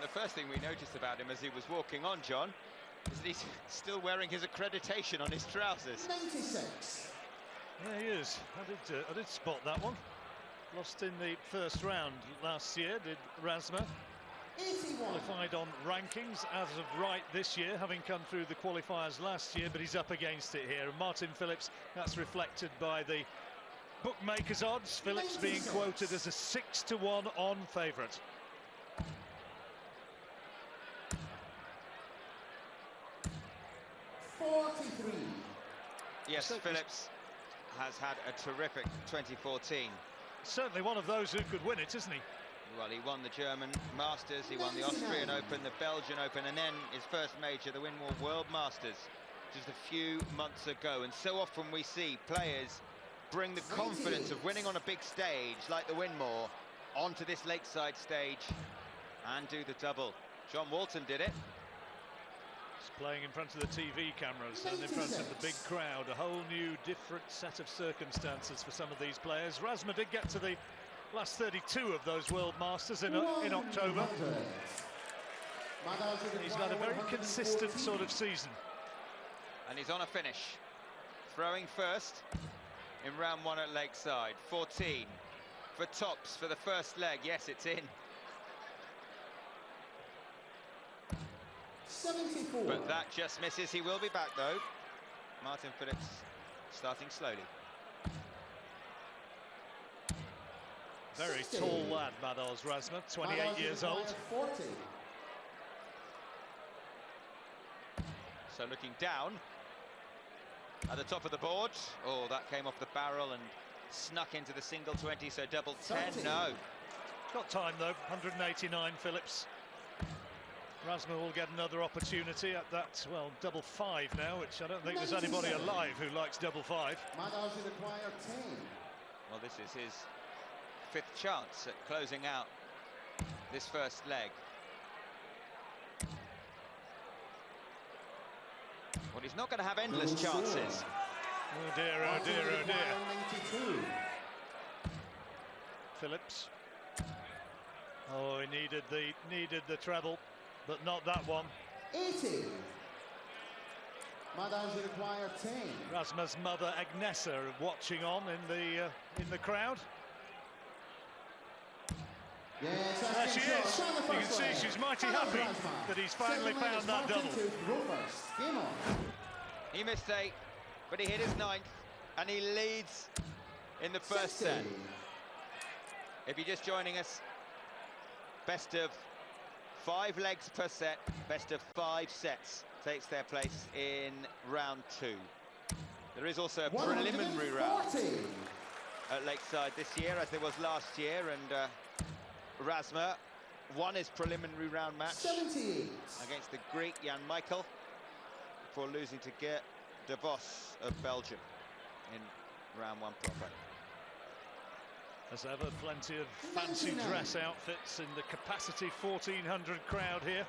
the first thing we noticed about him as he was walking on, John, is that he's still wearing his accreditation on his trousers. 96. There he is. I did spot that one. Lost in the first round last year, did Razma. 81. Qualified on rankings as of right this year, having come through the qualifiers last year, but he's up against it here. And Martin Phillips, that's reflected by the bookmakers' odds. Phillips 96. being quoted as a 6-1 on favourite. Yes, Phillips has had a terrific 2014. Certainly one of those who could win it, isn't he? Well, he won the German Masters, he won the Austrian Open, the Belgian Open, and then his first major, the Winmore World Masters, just a few months ago. And so often we see players bring the confidence of winning on a big stage, like the Winmore, onto this Lakeside stage and do the double. John Walton did it. He's playing in front of the TV cameras and in front of the big crowd. A whole new, different set of circumstances for some of these players. Razma did get to the last 32 of those World Masters in October. He's had a very consistent sort of season. And he's on a finish. Throwing first in round 1 at Lakeside. 14 for tops for the first leg. Yes, it's in. 74. But that just misses. He will be back, though. Martin Phillips starting slowly. Very 60. tall lad, Madars Razma, 28 years old. 40. So looking down at the top of the board. Oh, that came off the barrel and snuck into the single 20, so double 10. 30. No. Got time though, 189 Phillips. Razma will get another opportunity at that, well, double 5 now, which I don't think there's anybody alive who likes double 5. Madars will acquire 10. Well, this is his 5th chance at closing out this first leg. Well, he's not going to have endless chances. Oh dear, oh dear, oh dear. 92. Phillips. Oh, he needed the treble, but not that one. 80. Madars will acquire 10. Razma's mother Agnesa watching on in the crowd. Yes, There she is. You can see she's mighty happy that he's finally found that double. Game on. He missed 8, but he hit his 9th, and he leads in the first 60. set. If you're just joining us, best of 5 legs per set, best of 5 sets takes their place in round 2. There is also a preliminary round at Lakeside this year, as there was last year, and Razma won his preliminary round match 78. against the Greek Jan Michael before losing to Geert de Vos of Belgium in round 1 proper. As ever, plenty of fancy dress outfits in the capacity 1400 crowd here.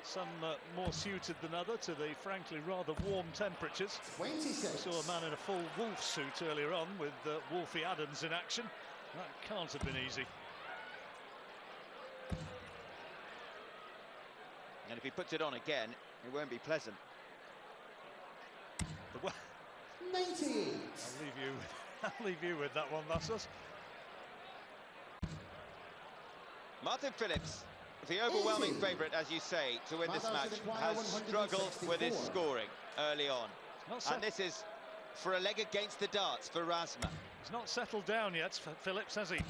Some more suited than other to the frankly rather warm temperatures. 26. Saw a man in a full Wolf suit earlier on with Wolfie Adams in action. That can't have been easy. And if he puts it on again, it won't be pleasant. But 98. I'll leave you with that one, Vassos. Martin Phillips, the overwhelming favourite, as you say, to win this match, has struggled with his scoring early on. And this is for a leg against the darts for Razma. He's not settled down yet, Phillips, has he? He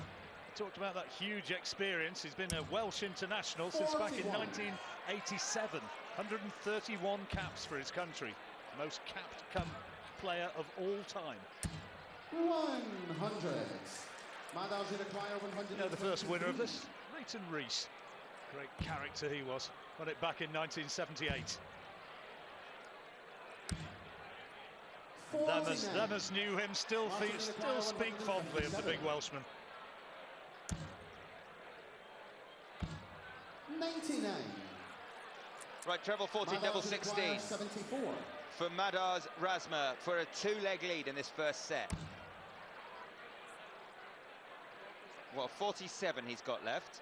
talked about that huge experience. He's been a Welsh international since back in 1987. 131 caps for his country. Most capped player of all time. 100. Madars will acquire 100. You know the first winner of this? Leighton Rees. Great character he was. Won it back in 1978. Them as knew him still speak fondly of the big Welshman. 99. Right, treble 14, double 16 74. for Madars Razma for a 2-leg lead in this first set. Well, 47 he's got left.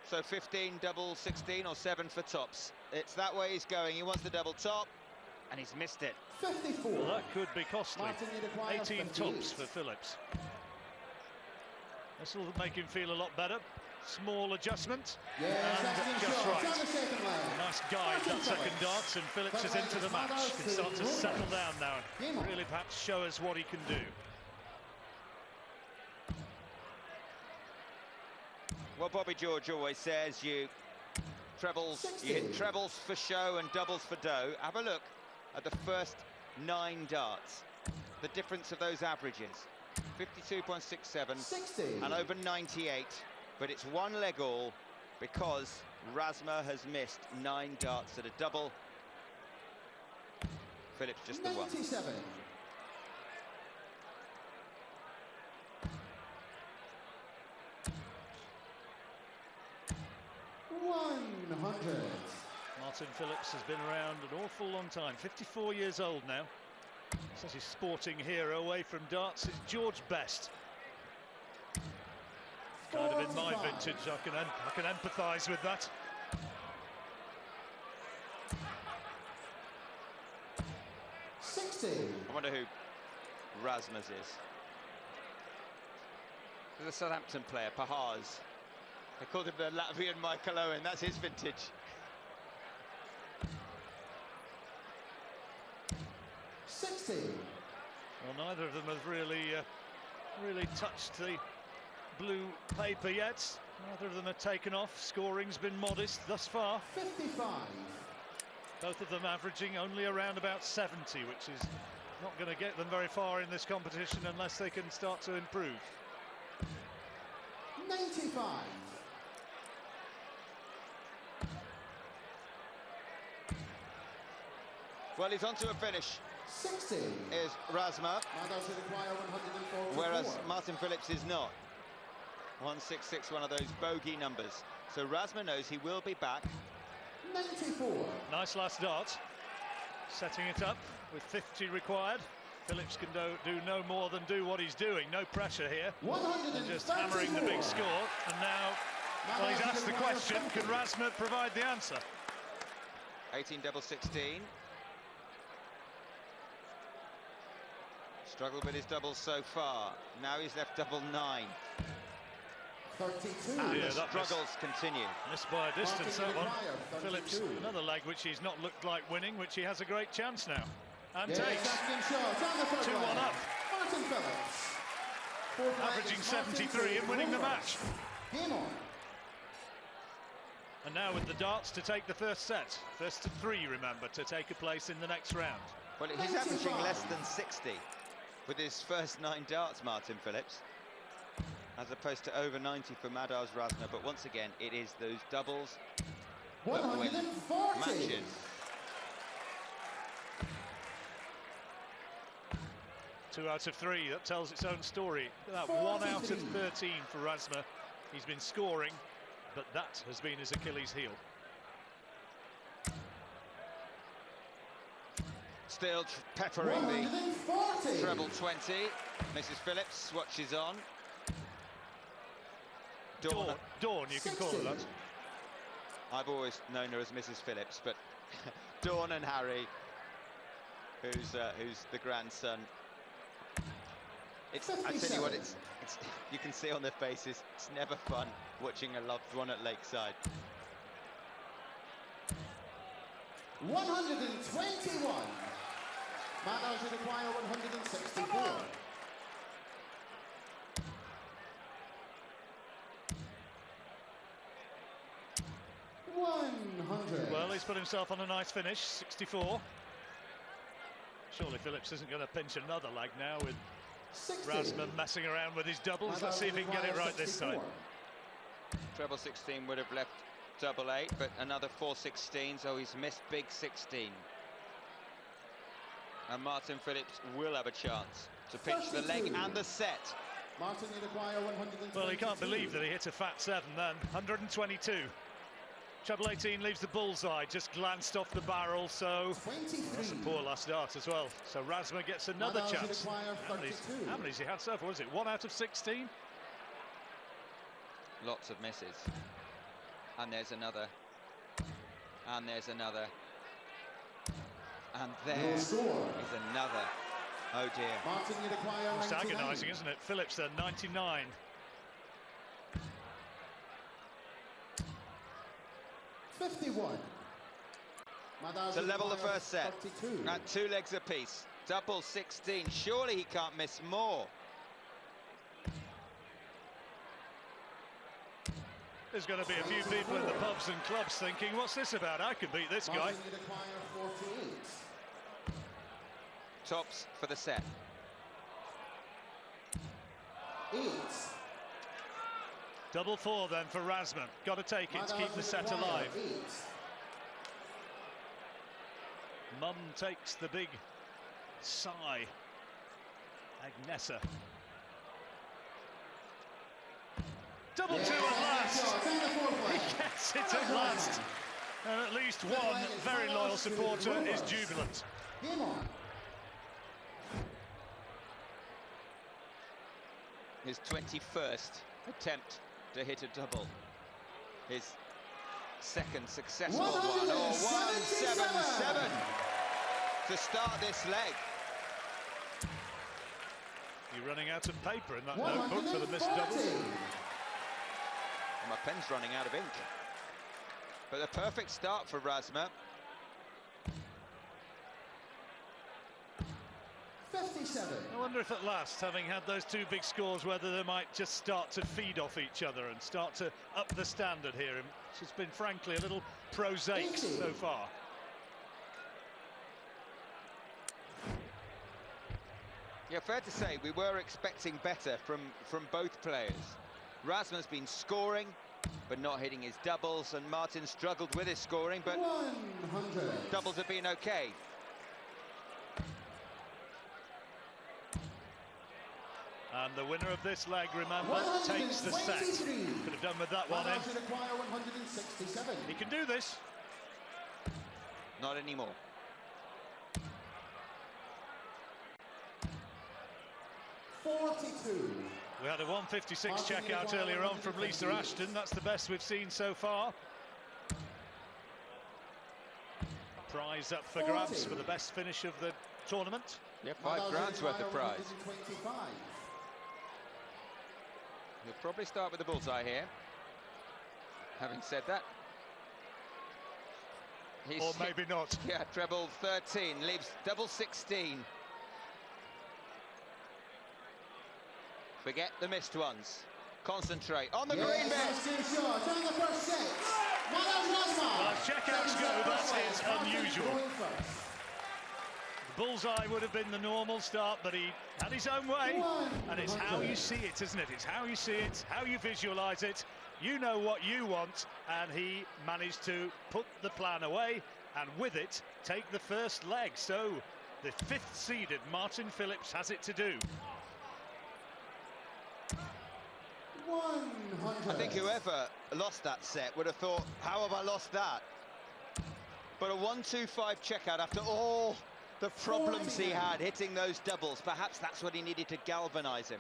So 15 double 16 or 7 for tops. It's that way he's going. He wants the double top, and he's missed it. 54. Well, that could be costly. Martin, you require 18 58. tops for Phillips. This will make him feel a lot better. Small adjustment, Yeah, and just shot. right. On the second leg. Nice guide, Martin that second Phillips. dart, and Phillips is into the match. Madars Can start to to settle Rowan. down now Game and on. really perhaps show us what he can do. Well, Bobby George always says you hit trebles for show and doubles for dough. Have a look at the first 9 darts. The difference of those averages. 52.67 60. and over 98, but it's one leg all because Razma has missed 9 darts at a double. Phillips just the one. 97. 100. Martin Phillips has been around an awful long time, 54 years old now. Says his sporting hero away from darts is George Best. Kind of in my 45. vintage, I can empathise with that. I wonder who Razma's is. There's a Southampton player, Pahars. They called him the Latvian Michael Owen. That's his vintage. 60. Well, neither of them have really touched the blue paper yet. Neither of them have taken off. Scoring's been modest thus far. 55. Both of them averaging only around about 70, which is not going to get them very far in this competition unless they can start to improve. 95. Well, he's on to a finish. 60. Is Razma, Madars require 144. whereas Martin Phillips is not. 166, one of those bogey numbers. So Razma knows he will be back. 94. Nice last dart. Setting it up with 50 required. Phillips can do no more than do what he's doing. No pressure here. 134. And just hammering the big score. And now, well, he's asked the question, can Razma provide the answer? 18 double 16. Struggled with his doubles so far. Now he's left double 9. 32. And Yeah, the that struggles continue. Missed by a distance, that one. Martin Phillips, 32. another leg which he's not looked like winning, which he has a great chance now. And Yeah, takes. second shot on the third 2-1 leg. up. Martin Phillips. Fourth leg Averaging is Martin 73 and winning the Rowan. match. Game on. And now with the darts to take the first set. First to 3, remember, to take a place in the next round. Well, he's averaging less than 60 with his first 9 darts, Martin Phillips, as opposed to over 90 for Madars Razma. But once again, it is those doubles that win 140. matches. Two out of 3, that tells its own story. That 1 out of 13 for Razma. He's been scoring, but that has been his Achilles heel. Still peppering the 140. treble 20. Mrs. Phillips watches on. Dawn, you can call her that. 60. I've always known her as Mrs. Phillips, but Dawn and Harry, who's the grandson. I tell you what, it's you can see on their faces, it's never fun watching a loved one at Lakeside. 121. Madars require 164. Well, he's put himself on a nice finish, 64. Surely Phillips isn't going to pinch another leg now with 60. Razma messing around with his doubles. Let's see if he can get it right this time. Treble 16 would have left double 8, but another 4 16s. Oh, he's missed big 16. And Martin Phillips will have a chance to pinch the leg and the set. Martin, you require 122. Well, he can't believe that he hit a fat 7 then. 122. Treble 18 leaves the bullseye, just glanced off the barrel, so 23. that's a poor last dart as well. So Razma gets another Madars chance. require How many's he had so far? Was it 1 out of 16? Lots of misses. And there's another. And there's another. And there is another. Oh dear. Martin, you require It's 99. agonising, isn't it? Phillips there, 99. 51. Madars To level the require first set. 32. At 2 legs apiece. Double 16. Surely he can't miss more. There's going to be a few people in the pubs and clubs thinking, what's this about? I can beat this guy. Martin, you require 48. Tops for the set. 8. Double 4 then for Razma. Got to take it to keep the set alive. 8. Mum takes the big sigh. Agnesa. Double 2 at last. He gets it at last. And at least one very loyal supporter is jubilant. Game on. His 21st attempt to hit a double. His second successful one. Oh, 177 to start this leg. You're running out of paper in that notebook for the missed double. My pen's running out of ink. But a perfect start for Razma. 57. I wonder if at last, having had those 2 big scores, whether they might just start to feed off each other and start to up the standard here, which has been, frankly, a little prosaic so far. Yeah, fair to say, we were expecting better from both players. Razma's been scoring, but not hitting his doubles, and Martin struggled with his scoring, but 100. doubles have been okay. And the winner of this leg, remember, takes the set. Could have done with that one in. Require 167. He can do this. Not anymore. 42. We had a 156 checkout earlier on from Lisa Ashton. That's the best we've seen so far. Prize up for grabs for the best finish of the tournament. Yeah, £5 worth of prize. 125. He'll probably start with the bullseye here. Having said that, he's Or maybe not. Yeah, treble 13 leaves double 16. Forget the missed ones. Concentrate on the green bit. Shot on the first set. Well, as checkouts go, that is unusual. The bullseye would have been the normal start, but he had his own way. And it's how you see it, isn't it? It's how you see it, how you visualise it. You know what you want, and he managed to put the plan away, and with it, take the first leg. So the 5th seeded Martin Phillips has it to do. 100. I think whoever lost that set would have thought, how have I lost that? But a 1-2-5 checkout after all the problems he had hitting those doubles, perhaps that's what he needed to galvanise him.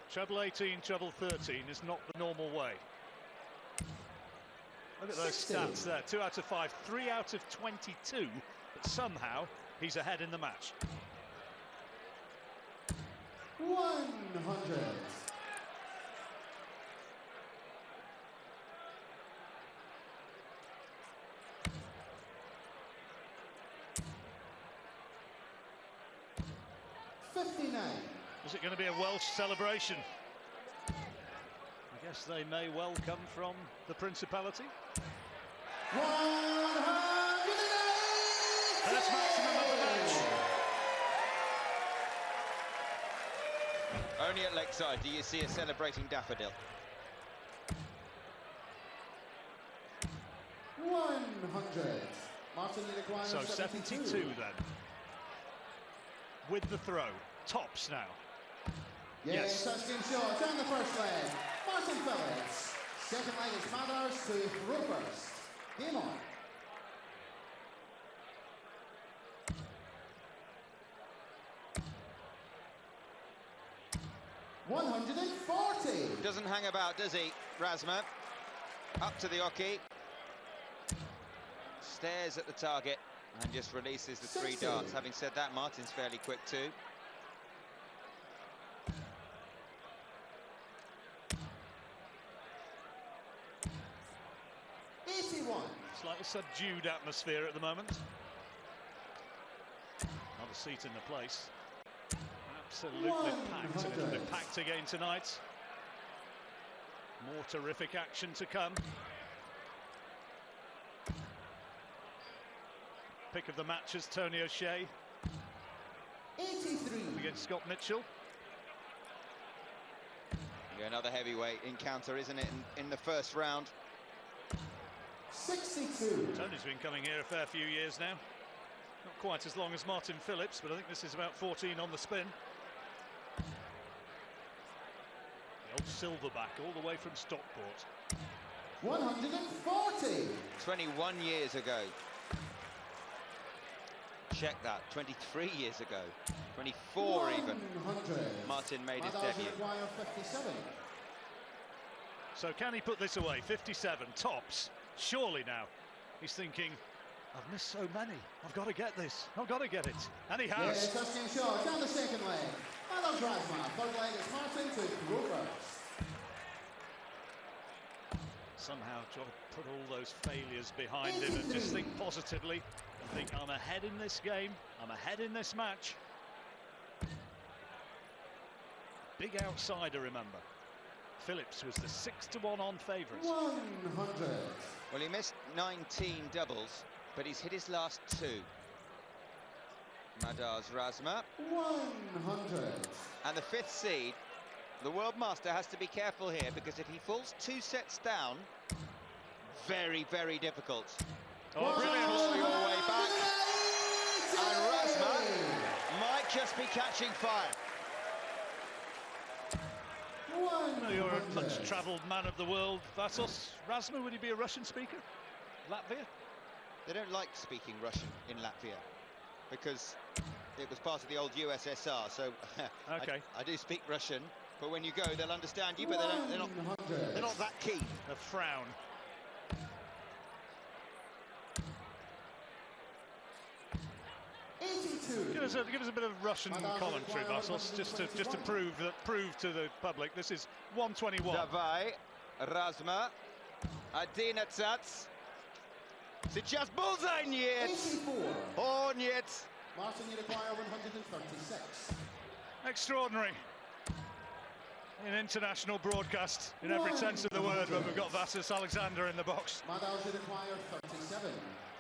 Treble 18, treble 13 is not the normal way. Look at those stats there. 2 out of 5, 3 out of 22, but somehow he's ahead in the match. 100. Is it going to be a Welsh celebration? I guess they may well come from the Principality. 100. First maximum of the match. Only at Lakeside do you see a celebrating daffodil. 100. Martin, you require So 72 then. With the throw. Tops now. Yes, touch game shot down the first leg. Martin Phillips. Second leg is Madars to throw first. Game on. $140. Doesn't hang about, does he, Razma? Up to the hockey. Stares at the target and just releases the 3 darts. Having said that, Martin's fairly quick too. Slightly subdued atmosphere at the moment. Not a seat in the place. Absolutely packed, and it'll be packed again tonight. More terrific action to come. Pick of the match is Tony O'Shea. 83 against Scott Mitchell. Yeah, another heavyweight encounter, isn't it, in the first round? 62. Tony's been coming here a fair few years now. Not quite as long as Martin Phillips, but I think this is about 14 on the spin. The old Silverback, all the way from Stockport. 140. 21 years ago. Check that, 23 years ago. 24 even. 100. Martin made his Madars debut. require 57. So can he put this away? 57, tops. Surely now. He's thinking, I've missed so many. I've got to get this. I've got to get it. And he has. Yes, touch game shot. Down the second leg. Madars Razma. Third leg is Martin to throw first. Somehow try to put all those failures behind him and just think positively. And think, I'm ahead in this game. I'm ahead in this match. Big outsider, remember. Phillips was the 6-1 on favourites. 100. Well, he missed 19 doubles, but he's hit his last 2. Madars Razma. 100. And the 5th seed, the World Master, has to be careful here, because if he falls 2 sets down, very, very difficult. Oh, brilliant. Claw your way back. And Razma might just be catching fire. You're a much-travelled man of the world, Vasos. Razma, would he be a Russian speaker? Latvia? They don't like speaking Russian in Latvia, because it was part of the old USSR, so Okay. I do speak Russian, but when you go, they'll understand you, but they're not that keen. A frown. Give us a bit of Russian commentary, Vasos, just to prove to the public this is 121. Давай, Razma, 11. Сейчас bullseye, нет. 84. О, нет. Martin, you require 136. Extraordinary. In international broadcast, in every sense of the word, when we've got Vasos Alexander in the box. Madars, you require 37.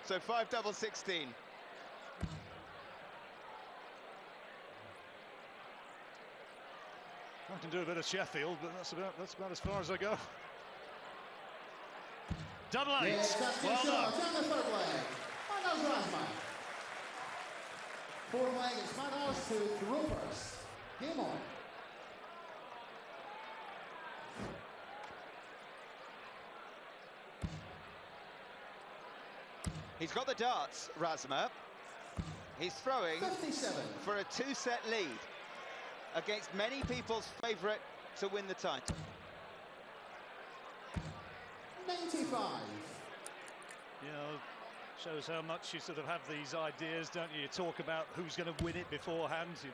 So 5 double 16. I can do a bit of Sheffield, but that's about as far as I go. Double 8. Yes, that's Well done. down the third leg. Madars Razma. Fourth leg is Madars to throw first. Game on. He's got the darts, Razma. He's throwing 57. for a 2-set lead against many people's favourite to win the title. 95. You know, shows how much you sort of have these ideas, don't you? You talk about who's going to win it beforehand. You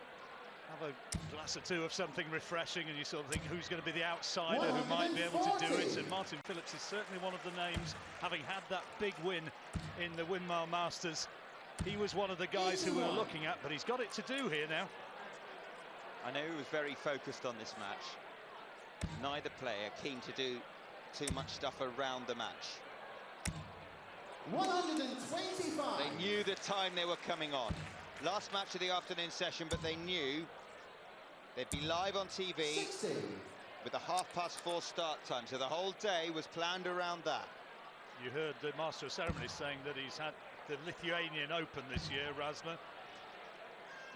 have a glass or two of something refreshing and you sort of think who's going to be the outsider who might be able to do it. And Martin Phillips is certainly one of the names, having had that big win in the Windmill Masters. He was one of the guys who we were looking at, but he's got it to do here now. I know he was very focused on this match. Neither player keen to do too much stuff around the match. 125. They knew the time they were coming on. Last match of the afternoon session, but they knew they'd be live on TV 60. with a 4:30 start time, so the whole day was planned around that. You heard the Master of Ceremonies saying that he's had the Lithuanian Open this year, Razma.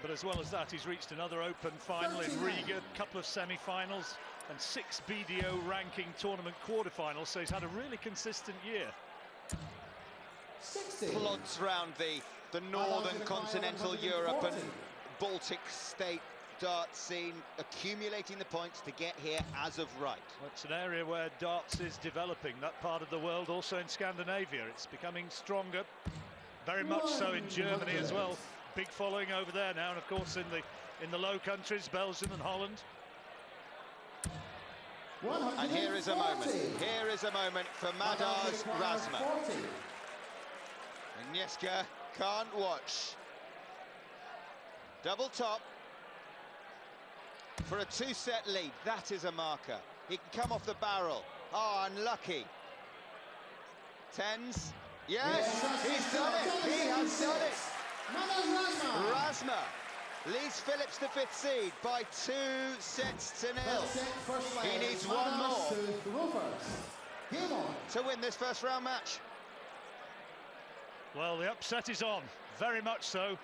But as well as that, he's reached another Open final in Riga, a couple of semi-finals, and 6 BDO ranking tournament quarterfinals, so he's had a really consistent year. 60. Plods round the northern continental Europe and Baltic state dart scene, accumulating the points to get here as of right. Well, it's an area where darts is developing, that part of the world, also in Scandinavia. It's becoming stronger, very much so in Germany as well. Big following over there now, and of course in the Low Countries, Belgium and Holland. And here is a moment. Here is a moment for Madars Razma. Agnieszka can't watch. Double top for a two-set lead. That is a marker. He can come off the barrel. Oh, unlucky. Tens. Yes, he's done it. He has done it. Razma leads Phillips the fifth seed by 2 sets to 0. He needs one more to win this first round match. Well, the upset is on, very much so.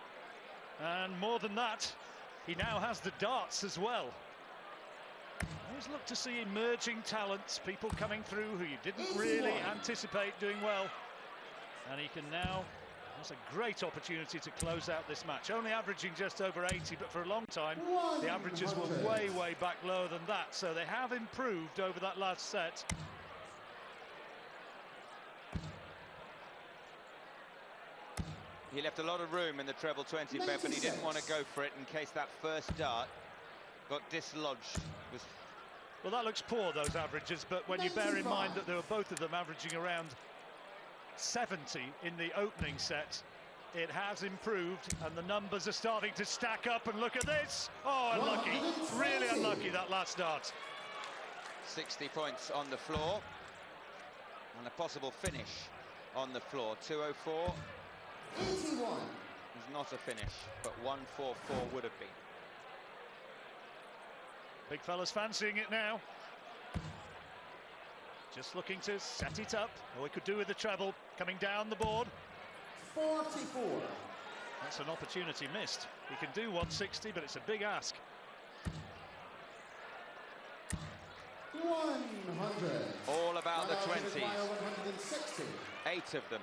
And more than that, he now has the darts as well. Always look to see emerging talents, people coming through who you didn't really anticipate doing well. And he can now, that's a great opportunity to close out this match. Only averaging just over 80, but for a long time, the averages were way, way back lower than that. So they have improved over that last set. He left a lot of room in the treble 20, Bev, but he didn't want to go for it in case that first dart got dislodged. Well, that looks poor, those averages, but when you bear in mind that they were both of them averaging around 70 in the opening set, it has improved, and the numbers are starting to stack up. And look at this. Oh, unlucky. Really unlucky, that last dart. 60 points on the floor. And a possible finish on the floor. 204. 81 is not a finish, but 144 would have been. Big fella's fancying it now. Just looking to set it up. Or we could do with the treble coming down the board. 44. That's an opportunity missed. He can do 160, but it's a big ask. 100. All about the 20s. 160. 8 of them.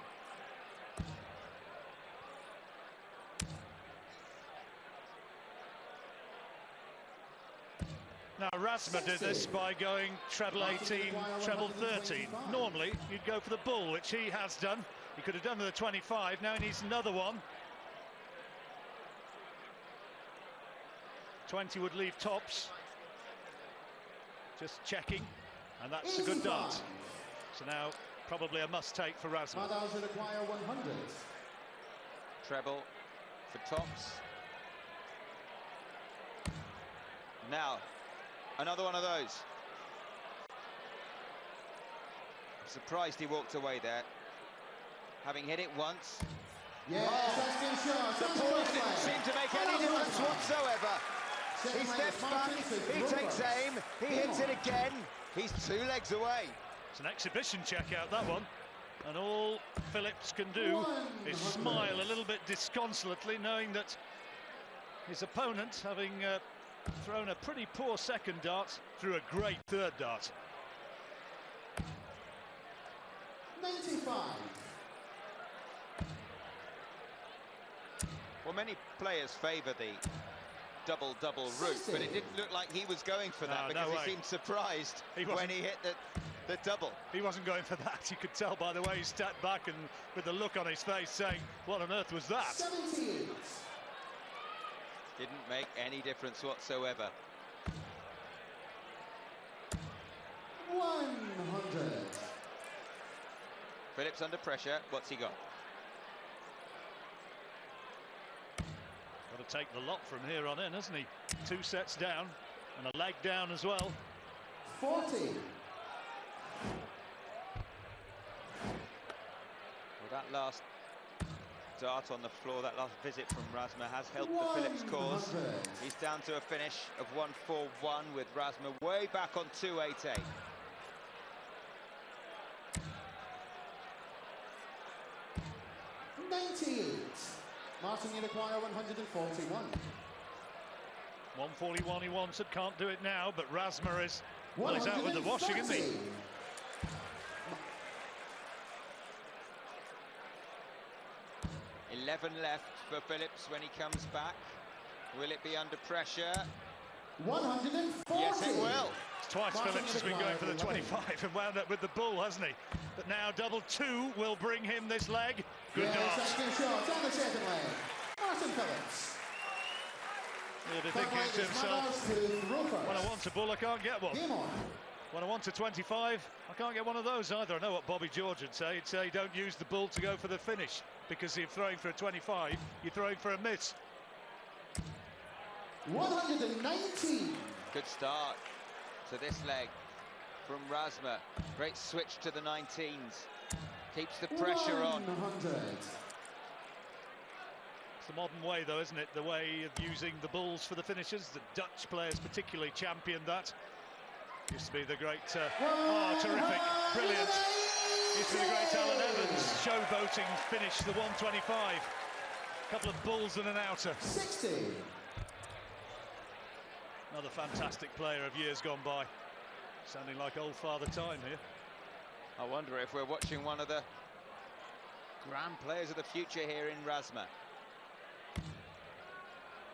Now, Razma did this by going treble 18, treble 13. Normally, you'd go for the bull, which he has done. He could have done with a 25. Now he needs another one. 20 would leave tops. Just checking, and that's a good dart. So now, probably a must-take for Razma. Madars would acquire 100. Treble for tops. Now, another one of those. I'm surprised he walked away there, having hit it once. Yes, that's been shot. The ball didn't seem to make any difference whatsoever. He steps back, he takes aim, he hits it again. He's 2 legs away. It's an exhibition checkout, that one. And all Phillips can do is smile a little bit disconsolately, knowing that his opponent, having thrown a pretty poor second dart, threw a great third dart. 95. Well, many players favour the double-double route, but it didn't look like he was going for that, because he seemed surprised when he hit the double. He wasn't going for that. You could tell by the way he stepped back and with the look on his face saying, what on earth was that? 78. Didn't make any difference whatsoever. 100. Phillips under pressure. What's he got? Got to take the lot from here on in, hasn't he? 2 sets down and a leg down as well. 40. Well, that last dart on the floor, that last visit from Razma has helped the Phillips cause. He's down to a finish of 141 with Razma way back on 288. Martin, you'd acquire 141. 141 he wanted, can't do it now, but Razma is, well, he's out with the washing, isn't he? 11 left for Phillips when he comes back. Will it be under pressure? 140. Yes, it will. It's twice Phillips has been going for the 25 and wound up with the bull, hasn't he? But now double two will bring him this leg. Good dart. Second shot on the second leg. Martin Phillips. He'll be thinking to himself, when I want a bull, I can't get one. Game on. When I want a 25, I can't get one of those either. I know what Bobby George would say. He'd say, don't use the bull to go for the finish, because if you're throwing for a 25, you're throwing for a miss. 119. Good start to this leg from Razma. Great switch to the 19s. Keeps the pressure on. 100. It's the modern way, though, isn't it? The way of using the bulls for the finishes. The Dutch players particularly championed that. Used to be the great, terrific, brilliant. Used to be the great Alan Evans showboating finish, the 125. A couple of bulls and an outer. 60. Another fantastic player of years gone by. Sounding like old Father Time here. I wonder if we're watching one of the grand players of the future here in Razma.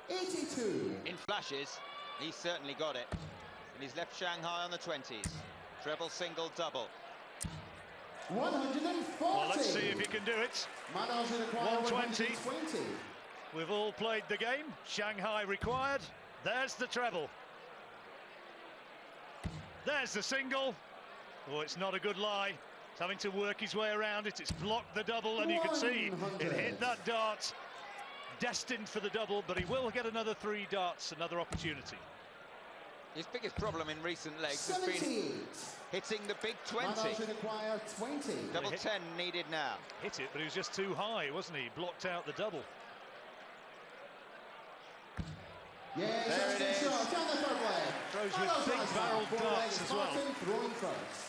82. In flashes, he's certainly got it. And he's left Shanghai on the 20s. Treble, single, double. 140. Well, let's see if he can do it. Madars require 120. 120. We've all played the game. Shanghai required. There's the treble. There's the single. Oh, it's not a good lie. It's having to work his way around it. It's blocked the double, and you can see it hit that dart. Destined for the double, but he will get another 3 darts, another opportunity. His biggest problem in recent legs 78. has been hitting the big 20. Madars require 20. Double 10 needed now. Hit it, but he was just too high, wasn't he? Blocked out the double. Yes, There it is. shot on the third leg. Throws with big barrel darts as well. Martin throwing first.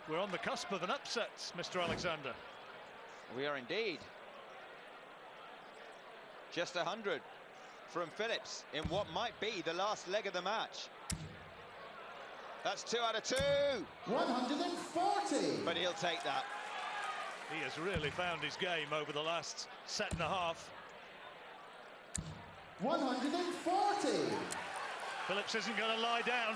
We're on the cusp of an upset, Mr. Alexander. We are indeed. Just 100 from Phillips in what might be the last leg of the match. That's 2 out of 2. 140. But he'll take that. He has really found his game over the last set and a half. 140. Phillips isn't going to lie down.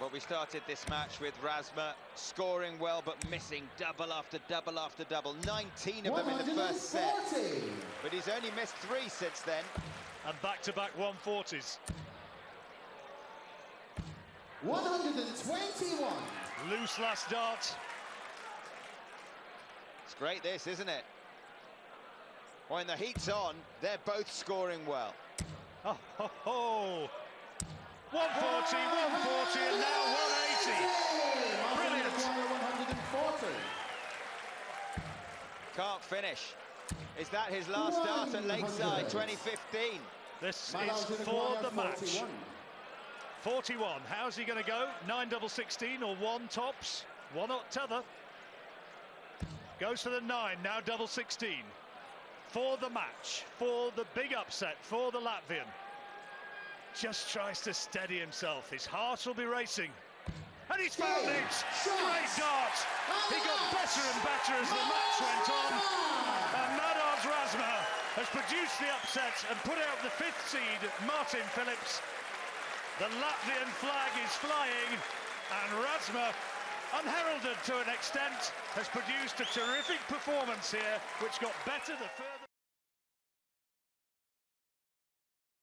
Well, we started this match with Razma scoring well but missing double after double after double. 19 of them in the first set. But he's only missed 3 since then. And back-to-back 140s. 121. Loose last dart. It's great this, isn't it? When the heat's on, they're both scoring well. Oh, ho, ho. 140, 140, and now 180. Brilliant. 140. Can't finish. Is that his last start at Lakeside 2015? This is for the match. 41. How's he going to go? 9 double 16 or 1 tops? One or t'other. Goes for the 9, now double 16. For the match, for the big upset, for the Latvian. Just tries to steady himself. His heart will be racing. And he's found it! Great dart! He got better and better as the match went on. And Madars Razma has produced the upset and put out the 5th seed, Martin Phillips. The Latvian flag is flying, and Razma, unheralded to an extent, has produced a terrific performance here, which got better the further...